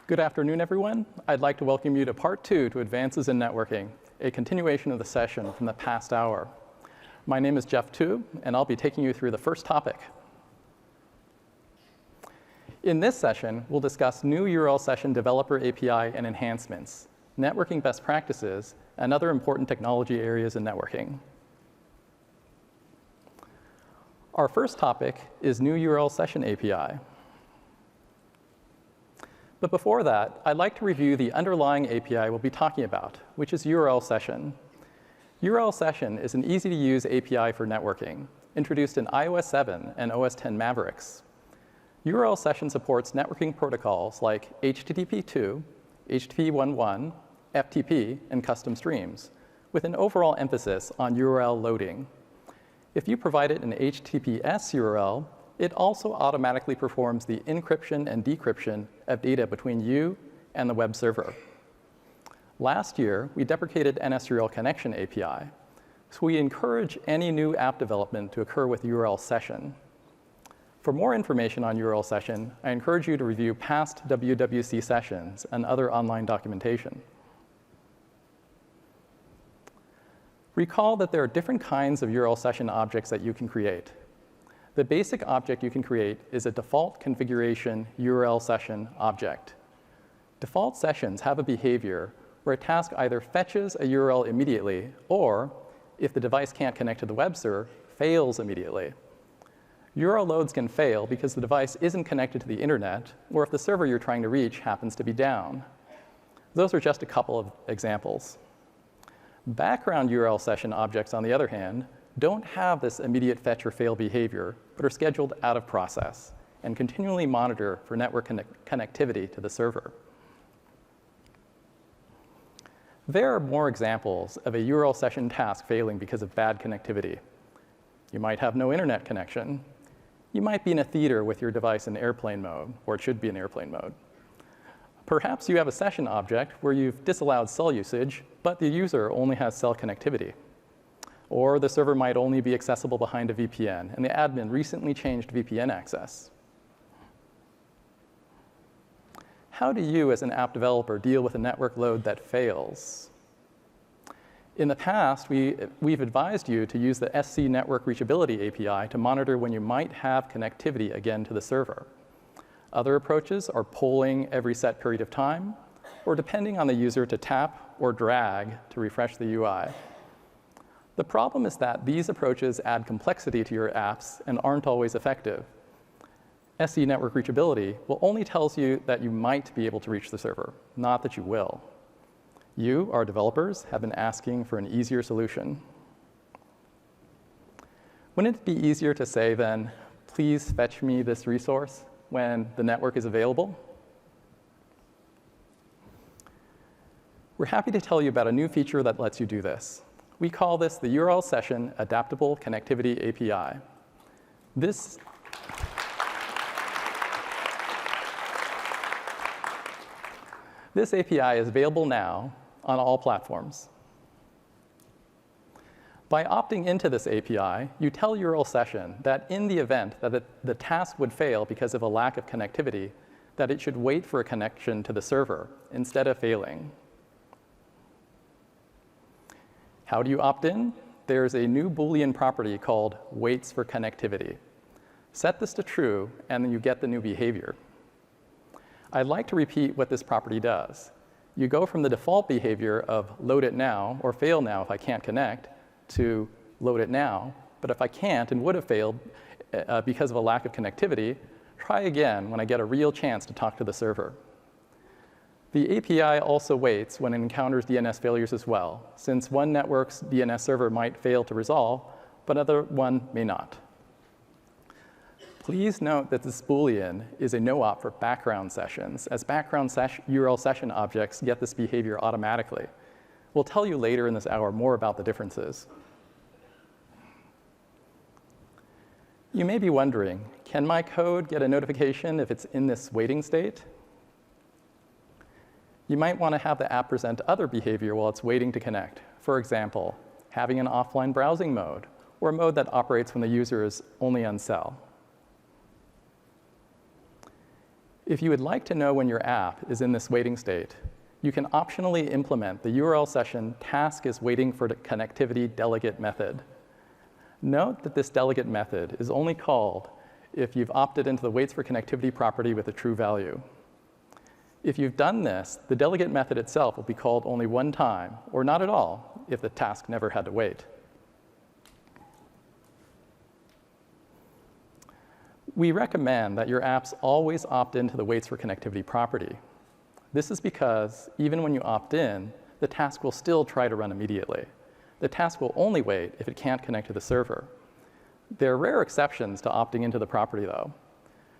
Good afternoon, everyone. I'd like to welcome you to part 2 to Advances in Networking, a continuation of the session from the past hour. My name is Jeff Tu, and I'll be taking you through the first topic. In this session, we'll discuss new URL session developer API and enhancements, networking best practices, and other important technology areas in networking. Our first topic is new URL session API. But before that, I'd like to review the underlying API we'll be talking about, which is URL session. URL session is an easy-to-use API for networking, introduced in iOS 7 and OS X Mavericks. URL session supports networking protocols like HTTP2, HTTP11, FTP, and custom streams, with an overall emphasis on URL loading. If you provide it an HTTPS URL, it also automatically performs the encryption and decryption of data between you and the web server. Last year, we deprecated NSURL Connection API, so we encourage any new app development to occur with URL session. For more information on URL session, I encourage you to review past WWC sessions and other online documentation. Recall that there are different kinds of URL session objects that you can create. The basic object you can create is a default configuration URL session object. Default sessions have a behavior where a task either fetches a URL immediately or, if the device can't connect to the web server, fails immediately. URL loads can fail because the device isn't connected to the internet or if the server you're trying to reach happens to be down. Those are just a couple of examples. Background URL session objects, on the other hand, don't have this immediate fetch or fail behavior, but are scheduled out of process and continually monitor for network connectivity to the server. There are more examples of a URL session task failing because of bad connectivity. You might have no internet connection. You might be in a theater with your device in airplane mode, or it should be in airplane mode. Perhaps you have a session object where you've disallowed cell usage, but the user only has cell connectivity. Or the server might only be accessible behind a VPN, and the admin recently changed VPN access. How do you, as an app developer, deal with a network load that fails? In the past, we've advised you to use the SC Network Reachability API to monitor when you might have connectivity again to the server. Other approaches are polling every set period of time, or depending on the user to tap or drag to refresh the UI. The problem is that these approaches add complexity to your apps and aren't always effective. SC Network Reachability will only tell you that you might be able to reach the server, not that you will. You, our developers, have been asking for an easier solution. Wouldn't it be easier to say then, please fetch me this resource when the network is available? We're happy to tell you about a new feature that lets you do this. We call this the URL Session Adaptable Connectivity API. This API is available now on all platforms. By opting into this API, you tell URL Session that in the event that the task would fail because of a lack of connectivity, that it should wait for a connection to the server instead of failing. How do you opt in? There's a new Boolean property called waits for connectivity. Set this to true, and then you get the new behavior. I'd like to repeat what this property does. You go from the default behavior of load it now or fail now if I can't connect to load it now, but if I can't and would have failed because of a lack of connectivity, try again when I get a real chance to talk to the server. The API also waits when it encounters DNS failures as well, since one network's DNS server might fail to resolve, but another one may not. Please note that this Boolean is a no-op for background sessions, as background URL session objects get this behavior automatically. We'll tell you later in this hour more about the differences. You may be wondering, can my code get a notification if it's in this waiting state? You might want to have the app present other behavior while it's waiting to connect. For example, having an offline browsing mode, or a mode that operates when the user is only on cell. If you would like to know when your app is in this waiting state, you can optionally implement the URL session task is waiting for the connectivity delegate method. Note that this delegate method is only called if you've opted into the waits for connectivity property with a true value. If you've done this, the delegate method itself will be called only one time, or not at all, if the task never had to wait. We recommend that your apps always opt into the waits for connectivity property. This is because even when you opt in, the task will still try to run immediately. The task will only wait if it can't connect to the server. There are rare exceptions to opting into the property, though.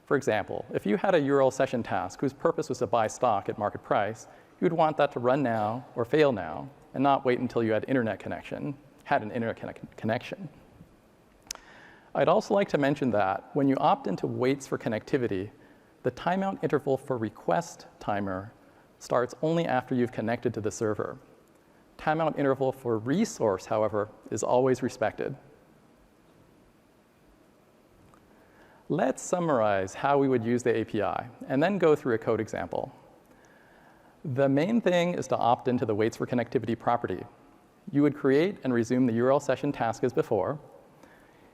For example, if you had a URL session task whose purpose was to buy stock at market price, you would want that to run now or fail now and not wait until you had an internet connection. I'd also like to mention that when you opt into waits for connectivity, the timeout interval for request timer starts only after you've connected to the server. Timeout interval for resource, however, is always respected. Let's summarize how we would use the API and then go through a code example. The main thing is to opt into the waits for connectivity property. You would create and resume the URL session task as before.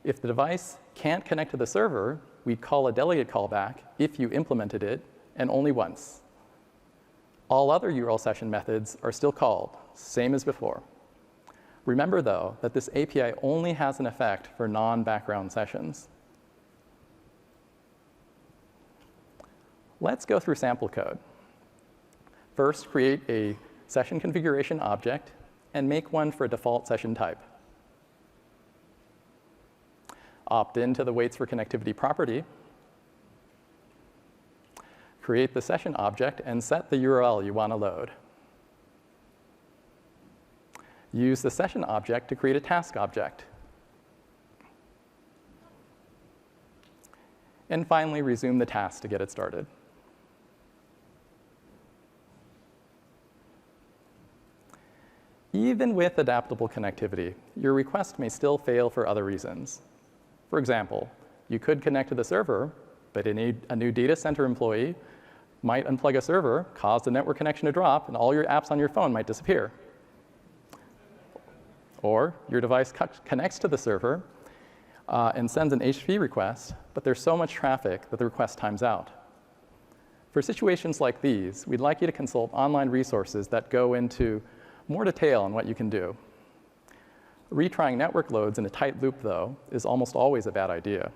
If the device can't connect to the server, we'd call a delegate callback if you implemented it, and only once. All other URL session methods are still called, same as before. Remember, though, that this API only has an effect for non-background sessions. Let's go through sample code. First, create a session configuration object and make one for a default session type. Opt into the waits for connectivity property. Create the session object and set the URL you want to load. Use the session object to create a task object. And finally, resume the task to get it started. Even with adaptable connectivity, your request may still fail for other reasons. For example, you could connect to the server, but a new data center employee might unplug a server, cause the network connection to drop, and all your apps on your phone might disappear. Or your device connects to the server and sends an HTTP request, but there's so much traffic that the request times out. For situations like these, we'd like you to consult online resources that go into more detail on what you can do. Retrying network loads in a tight loop, though, is almost always a bad idea.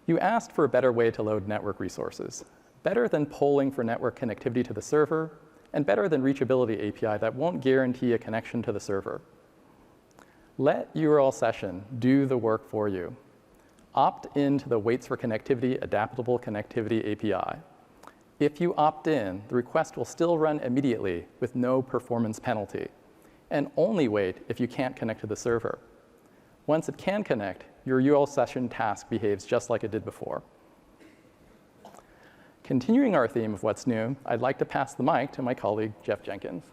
You asked for a better way to load network resources, better than polling for network connectivity to the server, and better than Reachability API that won't guarantee a connection to the server. Let URL session do the work for you. Opt into the waits for connectivity adaptable connectivity API. If you opt in, the request will still run immediately with no performance penalty, and only wait if you can't connect to the server. Once it can connect, your URL session task behaves just like it did before. Continuing our theme of what's new, I'd like to pass the mic to my colleague, Jeff Jenkins.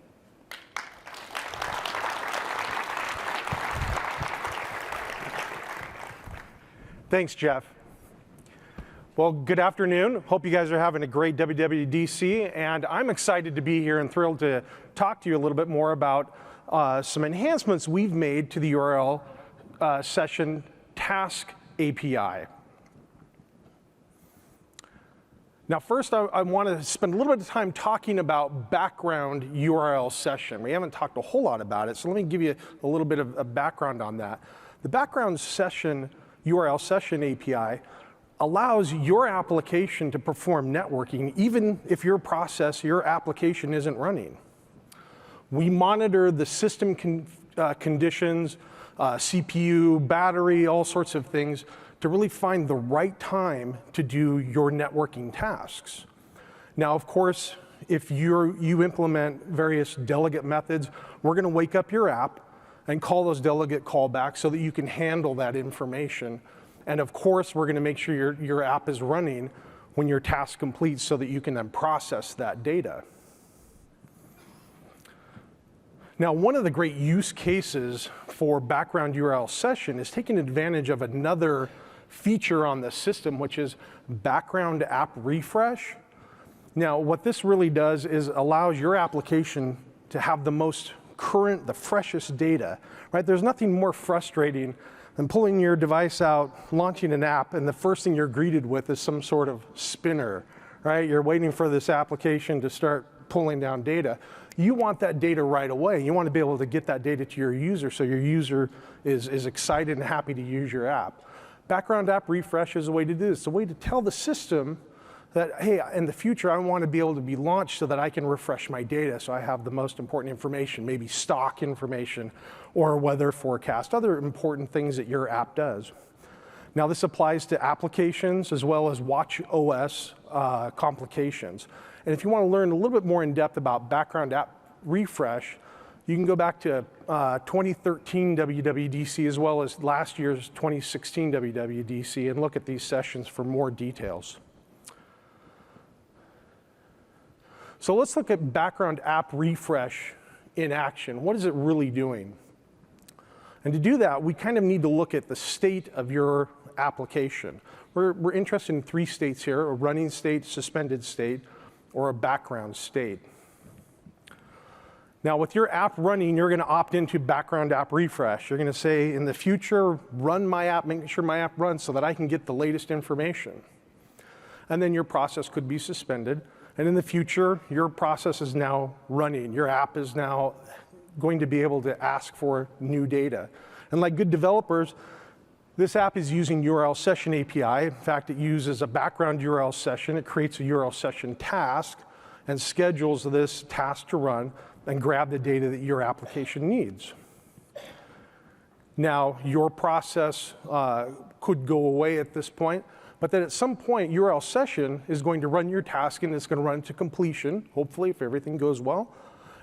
Thanks, Jeff. Well, good afternoon. Hope you guys are having a great WWDC, and I'm excited to be here and thrilled to talk to you a little bit more about some enhancements we've made to the URL session task API. Now, first, I want to spend a little bit of time talking about background URL session. We haven't talked a whole lot about it, so let me give you a little bit of a background on that. The background session URL session API allows your application to perform networking even if your process, your application isn't running. We monitor the system conditions, CPU, battery, all sorts of things to really find the right time to do your networking tasks. Now, of course, if you implement various delegate methods, we're going to wake up your app and call those delegate callbacks so that you can handle that information. And of course, we're going to make sure your app is running when your task completes so that you can then process that data. Now, one of the great use cases for background URL session is taking advantage of another feature on the system, which is background app refresh. Now, what this really does is allows your application to have the most current, the freshest data, right? There's nothing more frustrating than pulling your device out, launching an app, and the first thing you're greeted with is some sort of spinner, right? You're waiting for this application to start pulling down data. You want that data right away. You want to be able to get that data to your user so your user is excited and happy to use your app. Background app refresh is a way to do this. It's a way to tell the system that, hey, in the future, I want to be able to be launched so that I can refresh my data so I have the most important information, maybe stock information or weather forecast, other important things that your app does. Now, this applies to applications as well as watch OS complications. And if you want to learn a little bit more in depth about background app refresh, you can go back to 2013 WWDC as well as last year's 2016 WWDC and look at these sessions for more details. So let's look at background app refresh in action. What is it really doing? And to do that, we kind of need to look at the state of your application. We're interested in 3 states here: a running state, suspended state, or a background state. Now, with your app running, you're going to opt into background app refresh. You're going to say, in the future, run my app, making sure my app runs so that I can get the latest information. And then your process could be suspended. And in the future, your process is now running. Your app is now going to be able to ask for new data. And like good developers, this app is using URL session API. In fact, it uses a background URL session. It creates a URL session task and schedules this task to run and grab the data that your application needs. Now, your process could go away at this point, but then at some point, URL session is going to run your task and it's going to run to completion, hopefully, if everything goes well,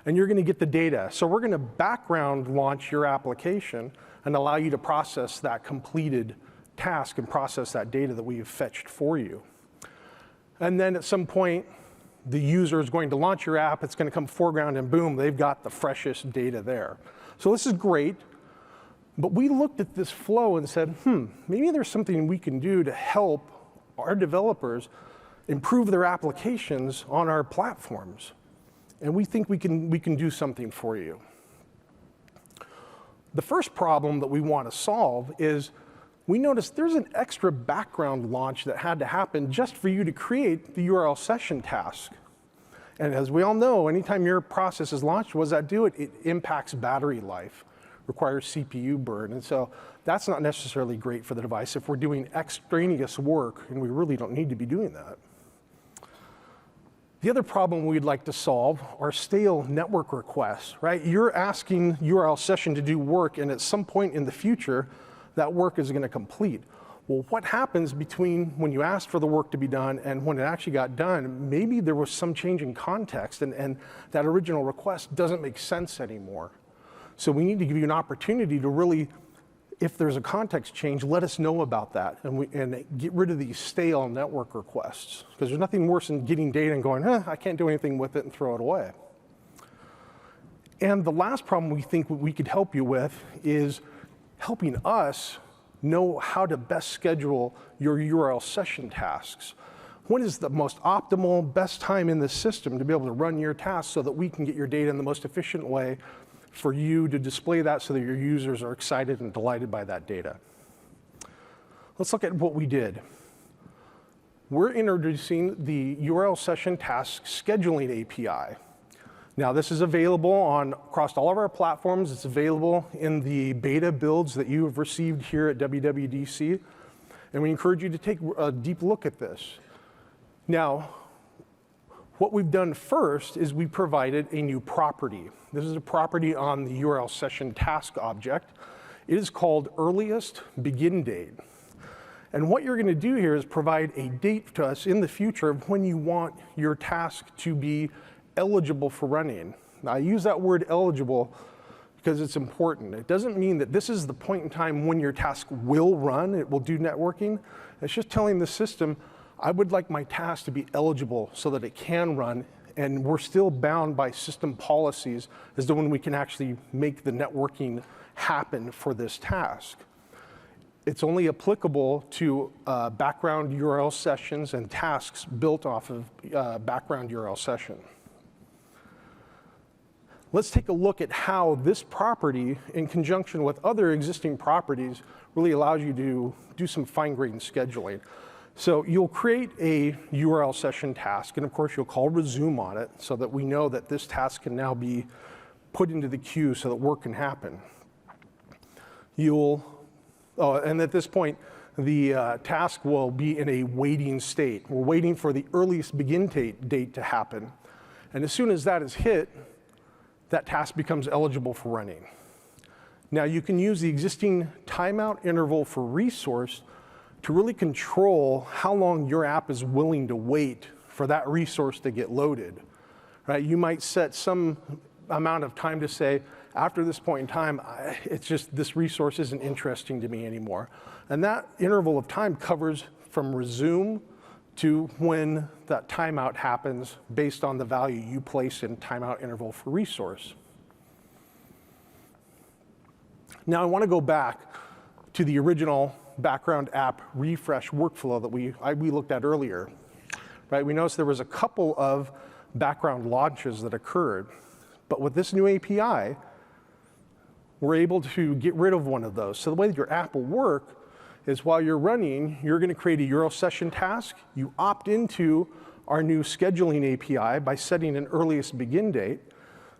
and you're going to get the data. So we're going to background launch your application and allow you to process that completed task and process that data that we've fetched for you. And then at some point, the user is going to launch your app, it's going to come foreground, and boom, they've got the freshest data there. So this is great. But we looked at this flow and said, maybe there's something we can do to help our developers improve their applications on our platforms. And we think we can do something for you. The first problem that we want to solve is we noticed there's an extra background launch that had to happen just for you to create the URL session task. And as we all know, anytime your process is launched, what does that do? It impacts battery life, requires CPU burn. And so that's not necessarily great for the device if we're doing extraneous work, and we really don't need to be doing that. The other problem we'd like to solve are stale network requests, right? You're asking URL session to do work, and at some point in the future, that work is going to complete. Well, what happens between when you asked for the work to be done and when it actually got done? Maybe there was some change in context, and that original request doesn't make sense anymore. So we need to give you an opportunity to really, if there's a context change, let us know about that and get rid of these stale network requests. Because there's nothing worse than getting data and going, I can't do anything with it, and throw it away. And the last problem we think we could help you with is helping us know how to best schedule your URL session tasks. When is the most optimal, best time in the system to be able to run your tasks so that we can get your data in the most efficient way for you to display that so that your users are excited and delighted by that data. Let's look at what we did. We're introducing the URL session task scheduling API. Now, this is available across all of our platforms. It's available in the beta builds that you have received here at WWDC. And we encourage you to take a deep look at this. Now, what we've done first is we provided a new property. This is a property on the URL session task object. It is called earliest begin date. And what you're going to do here is provide a date to us in the future of when you want your task to be eligible for running. Now, I use that word eligible because it's important. It doesn't mean that this is the point in time when your task will run, it will do networking. It's just telling the system, I would like my task to be eligible so that it can run, and we're still bound by system policies as to when we can actually make the networking happen for this task. It's only applicable to background URL sessions and tasks built off of background URL session. Let's take a look at how this property, in conjunction with other existing properties, really allows you to do some fine-grained scheduling. So you'll create a URL session task, and of course you'll call resume on it so that we know that this task can now be put into the queue so that work can happen. And at this point, the task will be in a waiting state. We're waiting for the earliest begin date to happen. And as soon as that is hit, that task becomes eligible for running. Now you can use the existing timeout interval for resource to really control how long your app is willing to wait for that resource to get loaded. Right? You might set some amount of time to say, after this point in time, it's just this resource isn't interesting to me anymore. And that interval of time covers from resume to when that timeout happens based on the value you place in timeout interval for resource. Now I want to go back to the original background app refresh workflow that we looked at earlier. Right? We noticed there was a couple of background launches that occurred, but with this new API, we're able to get rid of one of those. So the way that your app will work is while you're running, you're going to create a URL session task. You opt into our new scheduling API by setting an earliest begin date.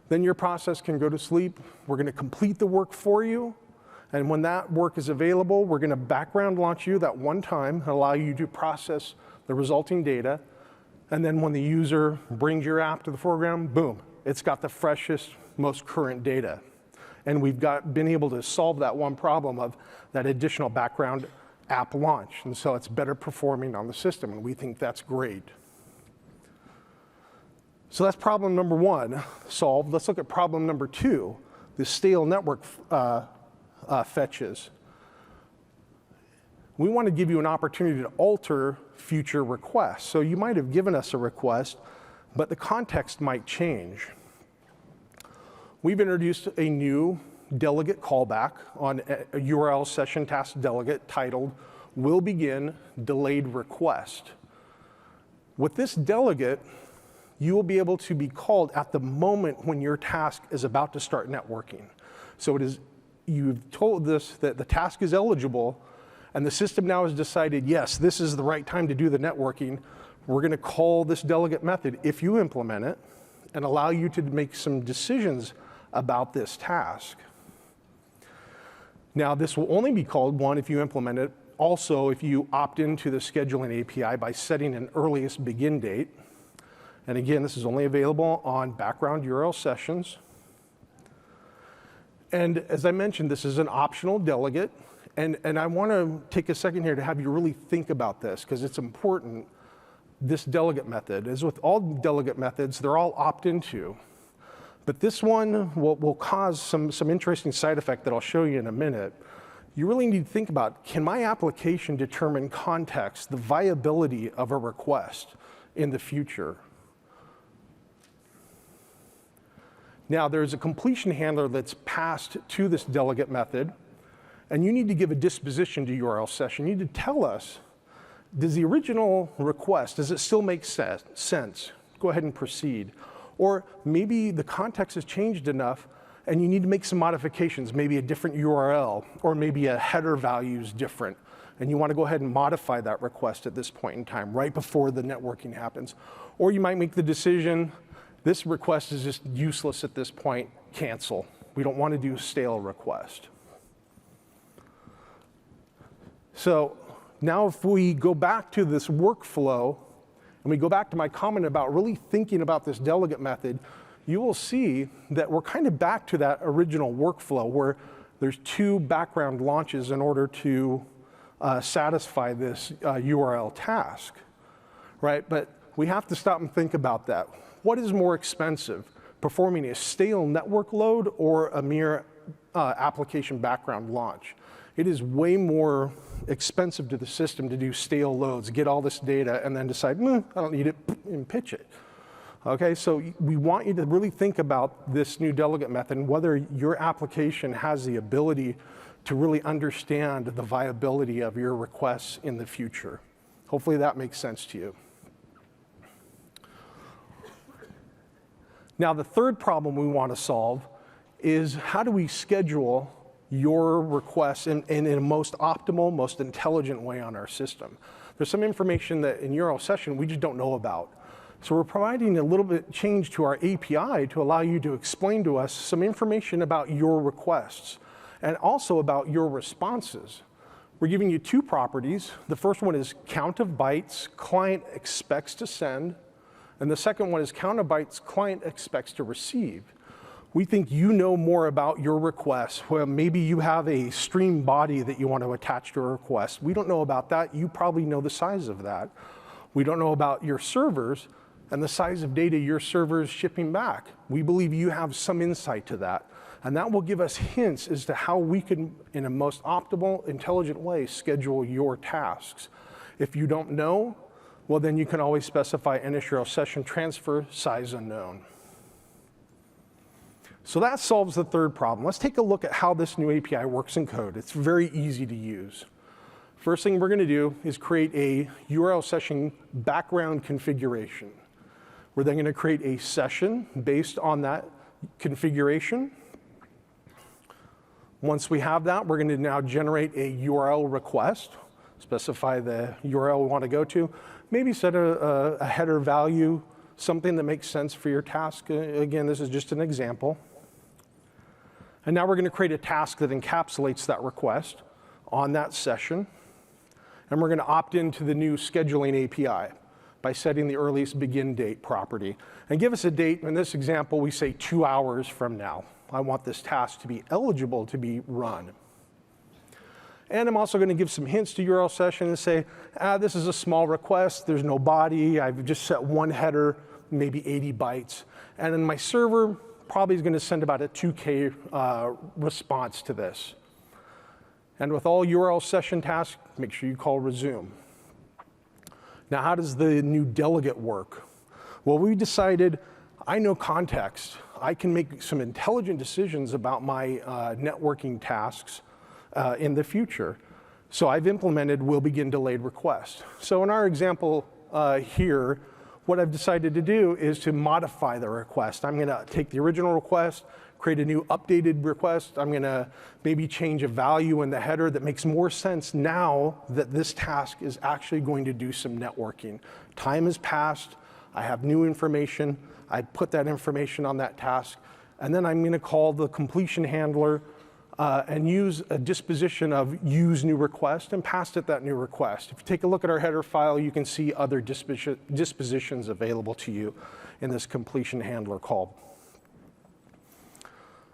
Then your process can go to sleep. We're going to complete the work for you. And when that work is available, we're going to background launch you that one time and allow you to process the resulting data. And then when the user brings your app to the foreground, boom, it's got the freshest, most current data. And we've been able to solve that one problem of that additional background app launch. And so it's better performing on the system, and we think that's great. So that's problem number one solved. Let's look at problem number two, the stale network fetches. We want to give you an opportunity to alter future requests. So you might have given us a request, but the context might change. We've introduced a new delegate callback on a URL session task delegate titled will begin delayed request. With this delegate, you will be able to be called at the moment when your task is about to start networking. So you've told this that the task is eligible, and the system now has decided, yes, this is the right time to do the networking. We're going to call this delegate method if you implement it and allow you to make some decisions about this task. Now, this will only be called, one, if you implement it. Also, if you opt into the scheduling API by setting an earliest begin date. And again, this is only available on background URL sessions. And as I mentioned, this is an optional delegate. And I want to take a second here to have you really think about this, because it's important. This delegate method, as with all delegate methods, they're all opt-into. But this one will cause some interesting side effect that I'll show you in a minute. You really need to think about, can my application determine context, the viability of a request in the future? Now, there's a completion handler that's passed to this delegate method, and you need to give a disposition to URL session. You need to tell us, does the original request, does it still make sense? Go ahead and proceed. Or maybe the context has changed enough and you need to make some modifications, maybe a different URL, or maybe a header value is different, and you want to go ahead and modify that request at this point in time, right before the networking happens. Or you might make the decision, this request is just useless at this point, cancel. We don't want to do a stale request. So now if we go back to this workflow, and we go back to my comment about really thinking about this delegate method, you will see that we're kind of back to that original workflow where there's two background launches in order to satisfy this URL task, right? But we have to stop and think about that. What is more expensive, performing a stale network load or a mere application background launch? It is way more expensive to the system to do stale loads, get all this data, and then decide, I don't need it, and pitch it. Okay, so we want you to really think about this new delegate method and whether your application has the ability to really understand the viability of your requests in the future. Hopefully that makes sense to you. Now, the third problem we want to solve is how do we schedule your requests in a most optimal, most intelligent way on our system. There's some information that in URL session we just don't know about. So we're providing a little bit change to our API to allow you to explain to us some information about your requests and also about your responses. We're giving you two properties. The first one is count of bytes client expects to send, and the second one is count of bytes client expects to receive. We think you know more about your requests. Well, maybe you have a stream body that you want to attach to a request. We don't know about that. You probably know the size of that. We don't know about your servers and the size of data your server is shipping back. We believe you have some insight to that. And that will give us hints as to how we can, in a most optimal, intelligent way, schedule your tasks. If you don't know, well, then you can always specify NSURL session transfer size unknown. So that solves the third problem. Let's take a look at how this new API works in code. It's very easy to use. First thing we're going to do is create a URL session background configuration. We're then going to create a session based on that configuration. Once we have that, we're going to now generate a URL request, specify the URL we want to go to, maybe set a header value, something that makes sense for your task. Again, this is just an example. And now we're going to create a task that encapsulates that request on that session. And we're going to opt into the new scheduling API by setting the earliest begin date property. And give us a date. In this example, we say 2 hours from now. I want this task to be eligible to be run. And I'm also going to give some hints to URL session and say, this is a small request. There's no body. I've just set one header, maybe 80 bytes. And then my server probably is going to send about a 2K response to this. And with all URL session tasks, make sure you call resume. Now, how does the new delegate work? Well, we decided I know context. I can make some intelligent decisions about my networking tasks in the future. So I've implemented will begin delayed request. So in our example here, what I've decided to do is to modify the request. I'm going to take the original request, create a new updated request. I'm going to maybe change a value in the header that makes more sense now that this task is actually going to do some networking. Time has passed. I have new information. I put that information on that task. And then I'm going to call the completion handler and use a disposition of use new request and pass it that new request. If you take a look at our header file, you can see other dispositions available to you in this completion handler call.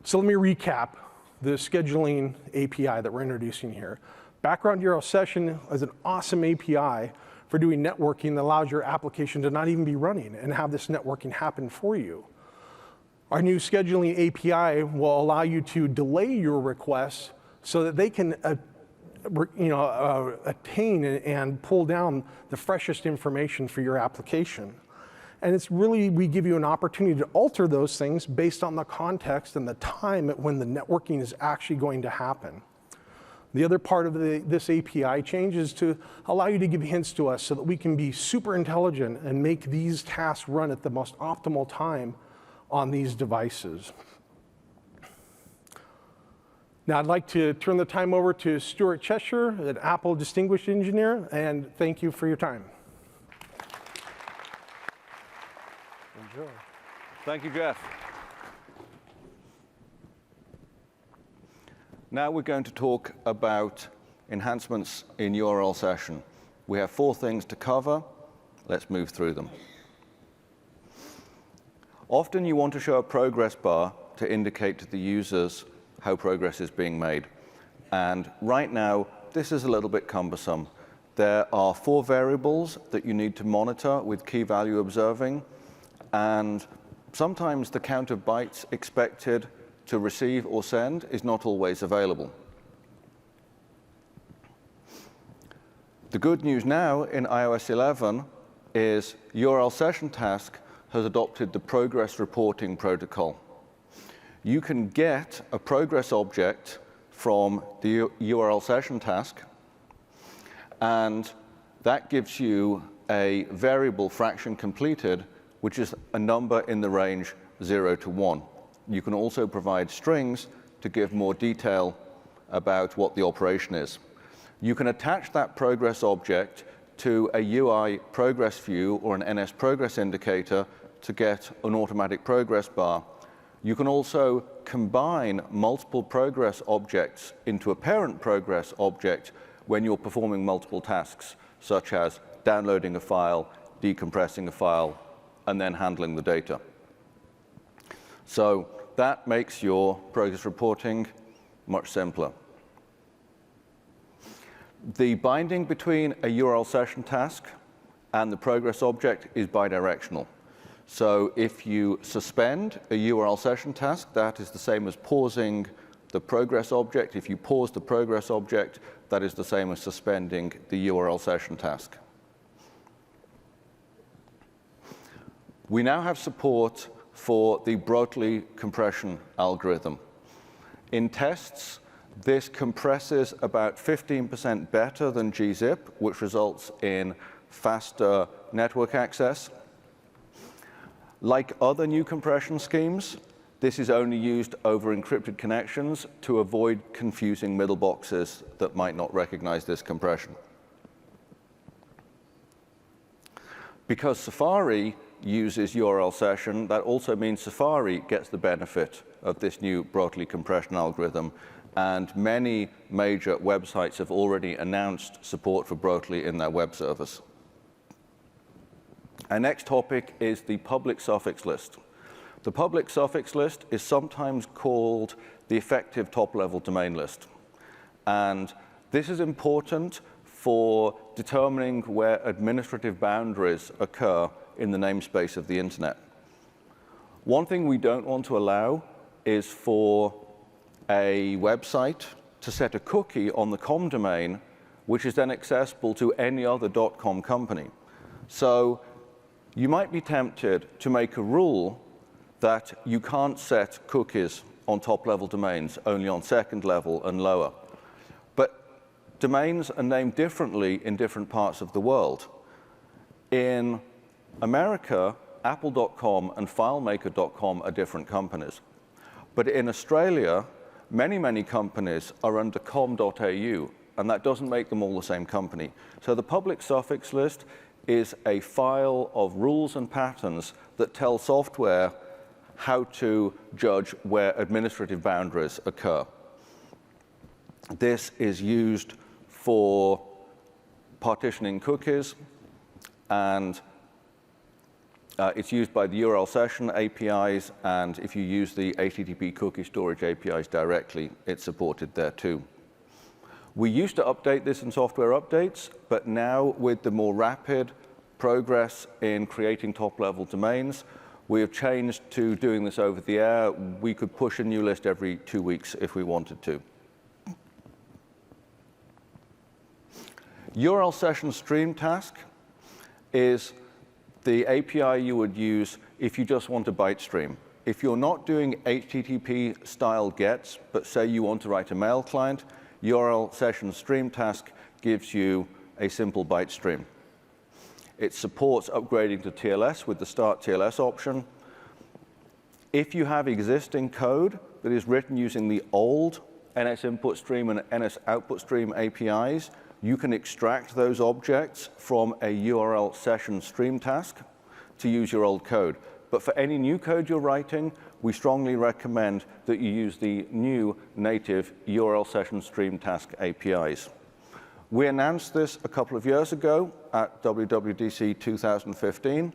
So let me recap the scheduling API that we're introducing here. Background URL session is an awesome API for doing networking that allows your application to not even be running and have this networking happen for you. Our new scheduling API will allow you to delay your requests so that they can attain and pull down the freshest information for your application. And it's really, we give you an opportunity to alter those things based on the context and the time at when the networking is actually going to happen. The other part of this API change is to allow you to give hints to us so that we can be super intelligent and make these tasks run at the most optimal time on these devices. Now I'd like to turn the time over to Stuart Cheshire, an Apple Distinguished Engineer, and thank you for your time. Enjoy. Thank you, Jeff. Now we're going to talk about enhancements in URL session. We have 4 things to cover. Let's move through them. Often you want to show a progress bar to indicate to the users how progress is being made. And right now, this is a little bit cumbersome. There are 4 variables that you need to monitor with key value observing. And sometimes the count of bytes expected to receive or send is not always available. The good news now in iOS 11 is URL session task has adopted the progress reporting protocol. You can get a progress object from the URL session task, and that gives you a variable fraction completed, which is a number in the range 0 to 1. You can also provide strings to give more detail about what the operation is. You can attach that progress object to a UI progress view or an NS progress indicator to get an automatic progress bar. You can also combine multiple progress objects into a parent progress object when you're performing multiple tasks, such as downloading a file, decompressing a file, and then handling the data. So that makes your progress reporting much simpler. The binding between a URL session task and the progress object is bidirectional. So if you suspend a URL session task, that is the same as pausing the progress object. If you pause the progress object, that is the same as suspending the URL session task. We now have support for the Brotli compression algorithm. In tests, this compresses about 15% better than gzip, which results in faster network access. Like other new compression schemes, this is only used over encrypted connections to avoid confusing middle boxes that might not recognize this compression. Because Safari uses URL session, that also means Safari gets the benefit of this new Brotli compression algorithm. And many major websites have already announced support for Brotli in their web service. Our next topic is the public suffix list. The public suffix list is sometimes called the effective top-level domain list. And this is important for determining where administrative boundaries occur in the namespace of the internet. One thing we don't want to allow is for a website to set a cookie on the .com domain, which is then accessible to any other .com company. So you might be tempted to make a rule that you can't set cookies on top-level domains, only on second level and lower. But domains are named differently in different parts of the world. In America, Apple.com and FileMaker.com are different companies. But in Australia, many companies are under com.au, and that doesn't make them all the same company. So the public suffix list is a file of rules and patterns that tell software how to judge where administrative boundaries occur. This is used for partitioning cookies, and it's used by the URL session APIs, and if you use the HTTP cookie storage APIs directly, it's supported there too. We used to update this in software updates, but now with the more rapid progress in creating top-level domains, we have changed to doing this over the air. We could push a new list every 2 weeks if we wanted to. URL session stream task is the API you would use if you just want a byte stream. If you're not doing HTTP-style gets, but say you want to write a mail client, URL session stream task gives you a simple byte stream. It supports upgrading to TLS with the Start TLS option. If you have existing code that is written using the old NS input stream and NS output stream APIs, you can extract those objects from a URL session stream task to use your old code. But for any new code you're writing, we strongly recommend that you use the new native URL session stream task APIs. We announced this a couple of years ago at WWDC 2015.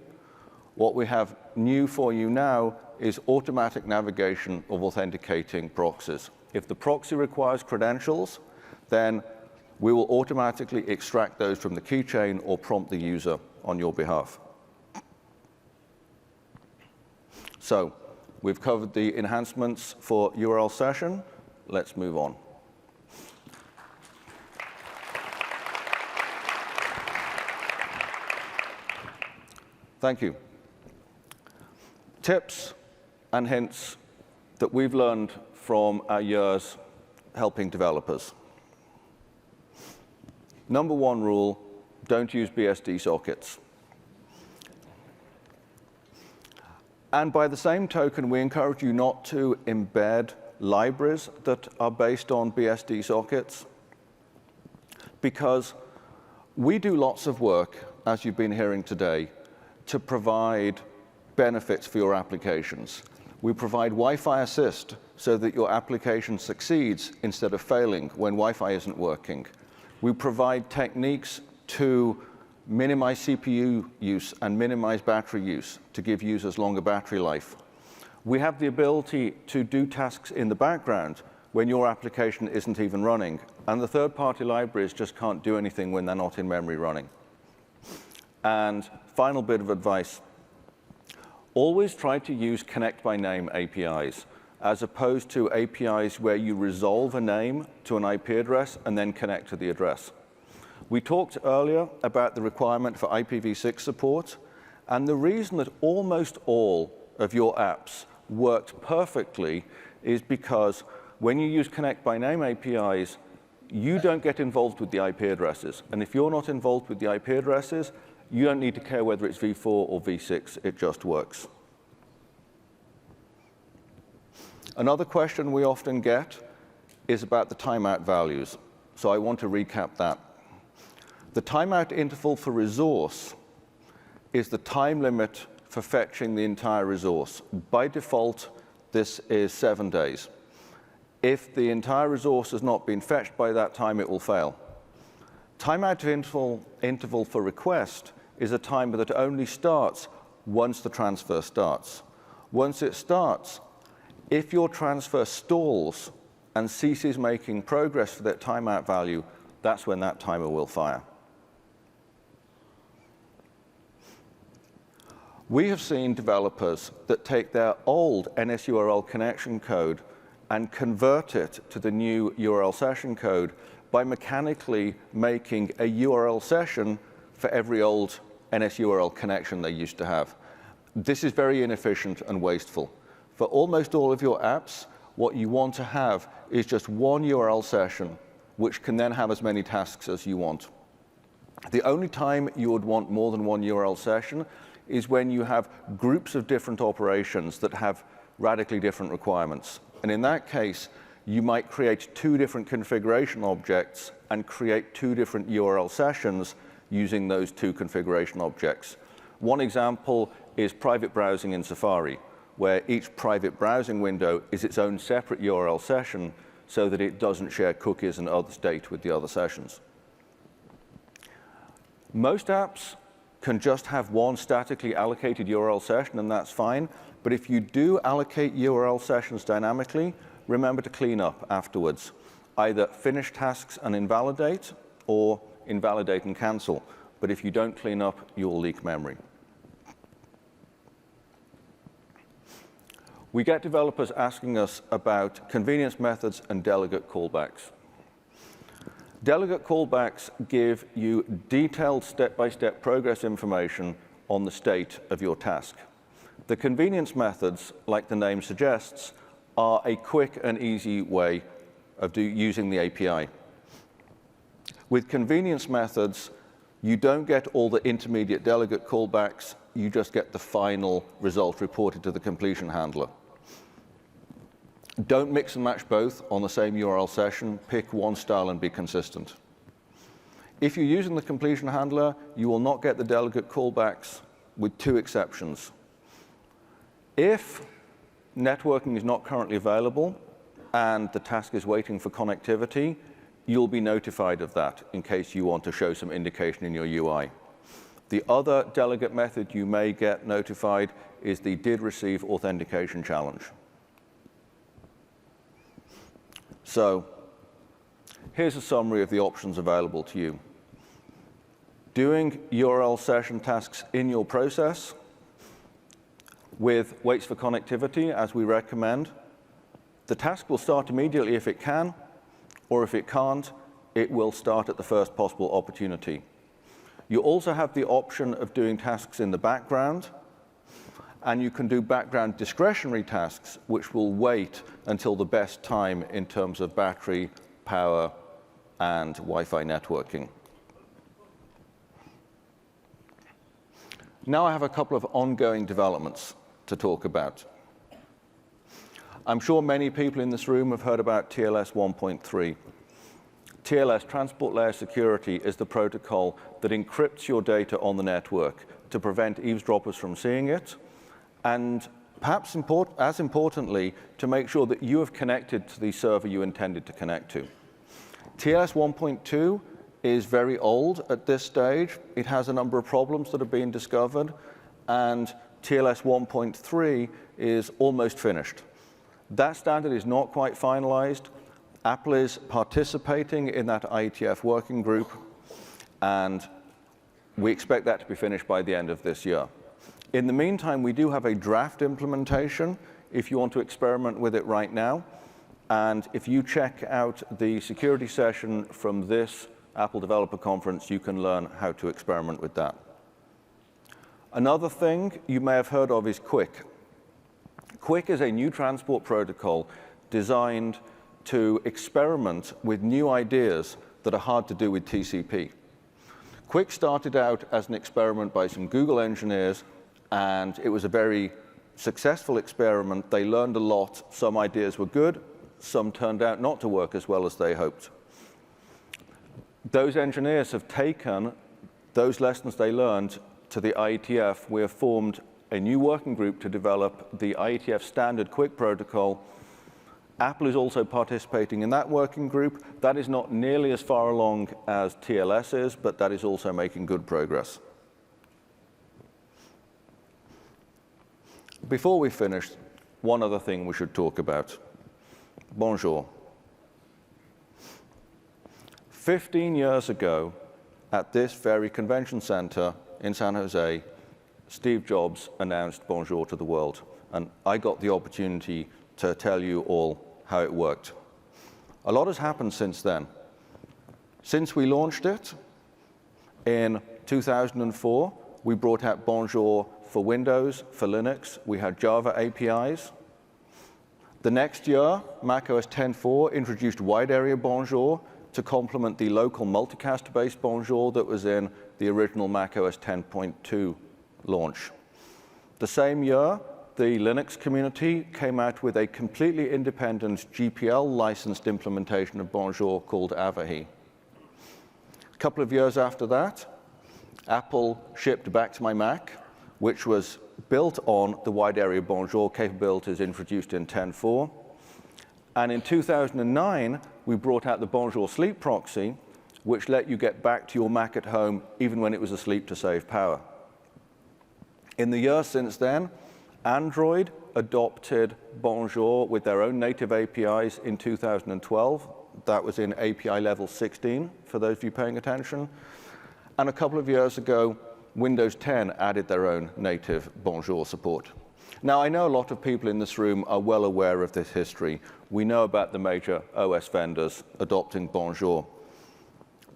What we have new for you now is automatic navigation of authenticating proxies. If the proxy requires credentials, then we will automatically extract those from the keychain or prompt the user on your behalf. So we've covered the enhancements for URL session. Let's move on. Thank you. Tips and hints that we've learned from our years helping developers. Number one rule, don't use BSD sockets. And by the same token, we encourage you not to embed libraries that are based on BSD sockets, because we do lots of work, as you've been hearing today, to provide benefits for your applications. We provide Wi-Fi assist so that your application succeeds instead of failing when Wi-Fi isn't working. We provide techniques to minimize CPU use and minimize battery use to give users longer battery life. We have the ability to do tasks in the background when your application isn't even running, and the third-party libraries just can't do anything when they're not in memory running. And final bit of advice, always try to use connect by name APIs, as opposed to APIs where you resolve a name to an IP address and then connect to the address. We talked earlier about the requirement for IPv6 support, and the reason that almost all of your apps worked perfectly is because when you use connect by name APIs, you don't get involved with the IP addresses. And if you're not involved with the IP addresses, you don't need to care whether it's v4 or v6, it just works. Another question we often get is about the timeout values. So I want to recap that. The timeout interval for resource is the time limit for fetching the entire resource. By default, this is 7 days. If the entire resource has not been fetched by that time, it will fail. Timeout interval for request is a timer that only starts once the transfer starts. Once it starts, if your transfer stalls and ceases making progress for that timeout value, that's when that timer will fire. We have seen developers that take their old NSURL connection code and convert it to the new URL session code by mechanically making a URL session for every old NSURL connection they used to have. This is very inefficient and wasteful. For almost all of your apps, what you want to have is just one URL session, which can then have as many tasks as you want. The only time you would want more than one URL session is when you have groups of different operations that have radically different requirements. And in that case, you might create 2 different configuration objects and create 2 different URL sessions using those 2 configuration objects. One example is private browsing in Safari, where each private browsing window is its own separate URL session so that it doesn't share cookies and other state with the other sessions. Most apps can just have one statically allocated URL session, and that's fine. But if you do allocate URL sessions dynamically, remember to clean up afterwards. Either finish tasks and invalidate, or invalidate and cancel. But if you don't clean up, you'll leak memory. We get developers asking us about convenience methods and delegate callbacks. Delegate callbacks give you detailed step-by-step progress information on the state of your task. The convenience methods, like the name suggests, are a quick and easy way of using the API. With convenience methods, you don't get all the intermediate delegate callbacks, you just get the final result reported to the completion handler. Don't mix and match both on the same URL session. Pick one style and be consistent. If you're using the completion handler, you will not get the delegate callbacks with 2 exceptions. If networking is not currently available and the task is waiting for connectivity, you'll be notified of that in case you want to show some indication in your UI. The other delegate method you may get notified is the did receive authentication challenge. So here's a summary of the options available to you. Doing URL session tasks in your process with waits for connectivity, as we recommend. The task will start immediately if it can, or if it can't, it will start at the first possible opportunity. You also have the option of doing tasks in the background, and you can do background discretionary tasks which will wait until the best time in terms of battery, power, and Wi-Fi networking. Now I have a couple of ongoing developments to talk about. I'm sure many people in this room have heard about TLS 1.3. TLS, Transport Layer Security, is the protocol that encrypts your data on the network to prevent eavesdroppers from seeing it, and perhaps as importantly, to make sure that you have connected to the server you intended to connect to. TLS 1.2 is very old at this stage. It has a number of problems that have been discovered, and TLS 1.3 is almost finished. That standard is not quite finalized. Apple is participating in that IETF working group, and we expect that to be finished by the end of this year. In the meantime, we do have a draft implementation if you want to experiment with it right now. And if you check out the security session from this Apple Developer Conference, you can learn how to experiment with that. Another thing you may have heard of is QUIC. QUIC is a new transport protocol designed to experiment with new ideas that are hard to do with TCP. QUIC started out as an experiment by some Google engineers, and it was a very successful experiment. They learned a lot. Some ideas were good. Some turned out not to work as well as they hoped. Those engineers have taken those lessons they learned to the IETF. We have formed a new working group to develop the IETF standard QUIC protocol. Apple is also participating in that working group. That is not nearly as far along as TLS is, but that is also making good progress. Before we finish, one other thing we should talk about. Bonjour. 15 years ago, at this very convention center in San Jose, Steve Jobs announced Bonjour to the world, and I got the opportunity to tell you all how it worked. A lot has happened since then. Since we launched it in 2004, we brought out Bonjour for Windows, for Linux. We had Java APIs. The next year, macOS 10.4 introduced wide area Bonjour to complement the local multicast-based Bonjour that was in the original macOS 10.2 launch. The same year, the Linux community came out with a completely independent GPL-licensed implementation of Bonjour called Avahi. A couple of years after that, Apple shipped Back to My Mac, which was built on the wide area Bonjour capabilities introduced in 10.4. And in 2009, we brought out the Bonjour Sleep Proxy, which let you get back to your Mac at home even when it was asleep to save power. In the years since then, Android adopted Bonjour with their own native APIs in 2012. That was in API level 16, for those of you paying attention. And a couple of years ago, Windows 10 added their own native Bonjour support. Now, I know a lot of people in this room are well aware of this history. We know about the major OS vendors adopting Bonjour.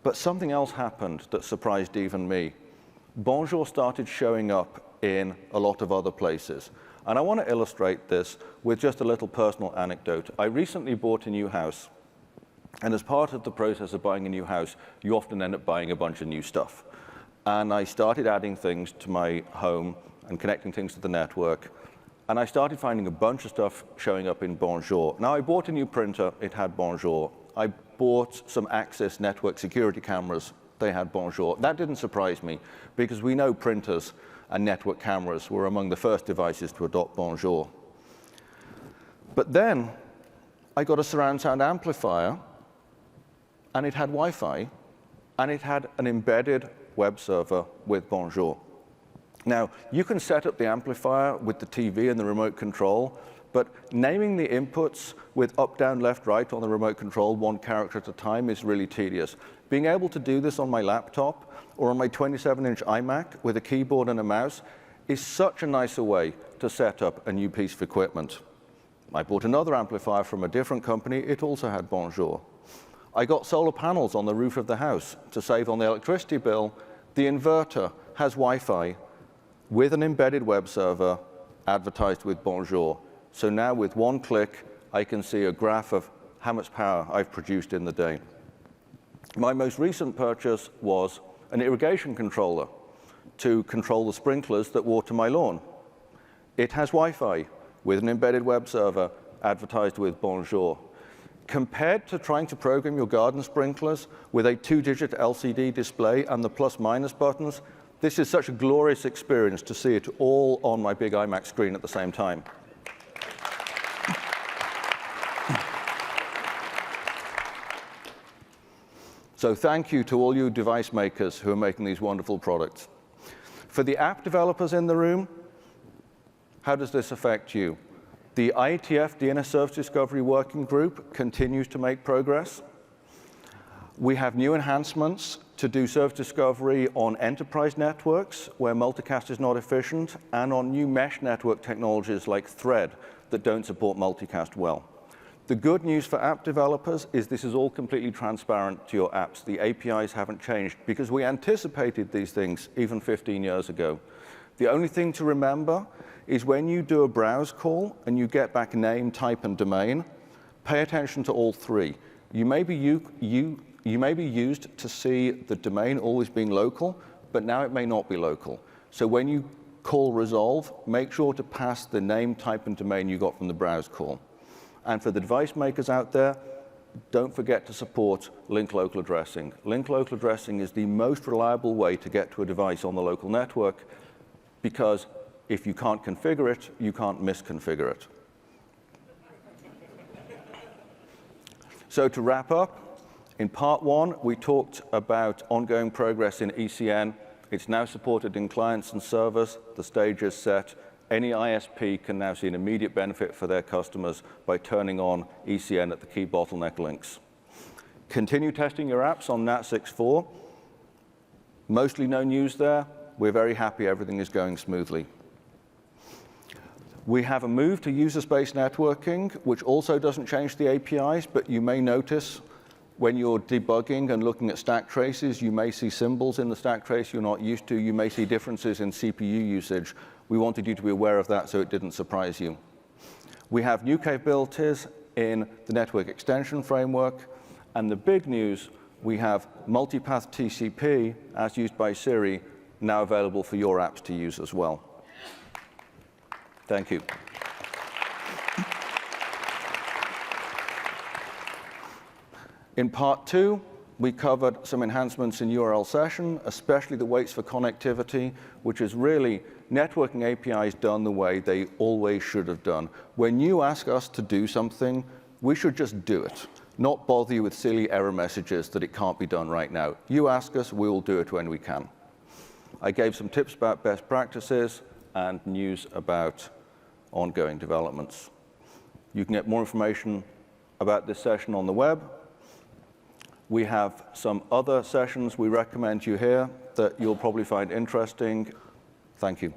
But something else happened that surprised even me. Bonjour started showing up in a lot of other places. And I want to illustrate this with just a little personal anecdote. I recently bought a new house. And as part of the process of buying a new house, you often end up buying a bunch of new stuff. And I started adding things to my home and connecting things to the network. And I started finding a bunch of stuff showing up in Bonjour. Now, I bought a new printer. It had Bonjour. I bought some Axis network security cameras. They had Bonjour. That didn't surprise me, because we know printers and network cameras were among the first devices to adopt Bonjour. But then I got a surround sound amplifier, and it had Wi-Fi, and it had an embedded web server with Bonjour. Now, you can set up the amplifier with the TV and the remote control, but naming the inputs with up, down, left, right on the remote control, one character at a time, is really tedious. Being able to do this on my laptop or on my 27-inch iMac with a keyboard and a mouse is such a nicer way to set up a new piece of equipment. I bought another amplifier from a different company. It also had Bonjour. I got solar panels on the roof of the house to save on the electricity bill. The inverter has Wi-Fi with an embedded web server advertised with Bonjour. So now with one click, I can see a graph of how much power I've produced in the day. My most recent purchase was an irrigation controller to control the sprinklers that water my lawn. It has Wi-Fi with an embedded web server advertised with Bonjour. Compared to trying to program your garden sprinklers with a 2-digit LCD display and the plus-minus buttons, this is such a glorious experience to see it all on my big iMac screen at the same time. So thank you to all you device makers who are making these wonderful products. For the app developers in the room, how does this affect you? The IETF DNS Service Discovery Working Group continues to make progress. We have new enhancements to do service discovery on enterprise networks where multicast is not efficient, and on new mesh network technologies like Thread that don't support multicast well. The good news for app developers is this is all completely transparent to your apps. The APIs haven't changed because we anticipated these things even 15 years ago. The only thing to remember is when you do a browse call and you get back name, type, and domain, pay attention to all three. You may be used to see the domain always being local, but now it may not be local. So when you call resolve, make sure to pass the name, type, and domain you got from the browse call. And for the device makers out there, don't forget to support link local addressing. Link local addressing is the most reliable way to get to a device on the local network, because if you can't configure it, you can't misconfigure it. So to wrap up, in part one, we talked about ongoing progress in ECN. It's now supported in clients and servers. The stage is set. Any ISP can now see an immediate benefit for their customers by turning on ECN at the key bottleneck links. Continue testing your apps on NAT 6.4. Mostly no news there. We're very happy everything is going smoothly. We have a move to user-space networking, which also doesn't change the APIs, but you may notice when you're debugging and looking at stack traces, you may see symbols in the stack trace you're not used to. You may see differences in CPU usage. We wanted you to be aware of that so it didn't surprise you. We have new capabilities in the network extension framework. And the big news, we have multipath TCP, as used by Siri, now available for your apps to use as well. Thank you. In part two, we covered some enhancements in URL session, especially the waits for connectivity, which is really networking APIs done the way they always should have done. When you ask us to do something, we should just do it, not bother you with silly error messages that it can't be done right now. You ask us, we will do it when we can. I gave some tips about best practices and news about ongoing developments. You can get more information about this session on the web. We have some other sessions we recommend you hear that you'll probably find interesting. Thank you.